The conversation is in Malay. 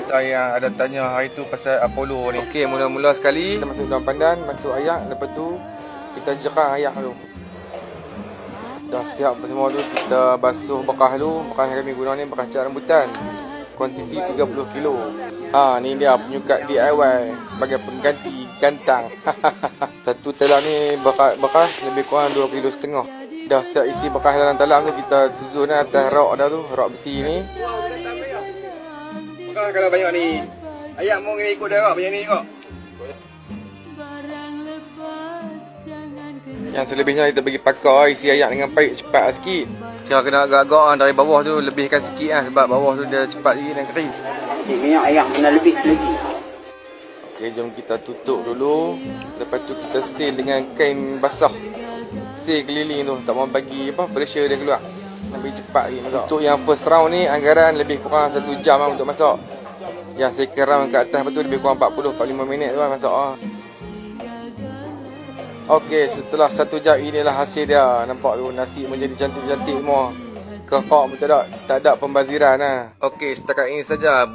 kita yang ada tanya hari tu pasal Apollo ni. Okey, mula-mula sekali kita masuk dalam pandan, masuk ayak, lepas tu kita jerang ayak dulu. Dah siap semua tu, kita basuh bekas dulu. Bekas yang kami guna ni bekas cat rambutan. Kuantiti 30 kilo. Ni dia penyukat DIY sebagai pengganti gantang. Satu talam ni bekas lebih kurang 2,5 kilo. Dah siap isi bekas dalam talam tu, kita susun atas rok dah tu, rok besi ni. Bekas kalau banyak ni, ayak mau kena ikut dah banyak ni kok. Yang selebihnya kita bagi pakar isi ayak dengan paip cepat sikit. Kira kena agak-agak dari bawah tu lebihkan sikit lah, sebab bawah tu dia cepat sikit dan kering. Minyak ayak kena lebih lagi. Okey, jom kita tutup dulu. Lepas tu kita seal dengan kain basah. Seal keliling tu, tak mau bagi pressure dia keluar. Lebih cepat lagi masak. Untuk yang first round ni anggaran lebih kurang 1 jam lah untuk masak. Yang second round kat atas betul lebih kurang 40-45 minit tu lah masak lah. Okey, setelah 1 jam inilah hasil dia. Nampak tu nasi menjadi cantik-cantik semua. Kekok betul tak? Tak ada pembaziran lah. Okey, setakat ini saja.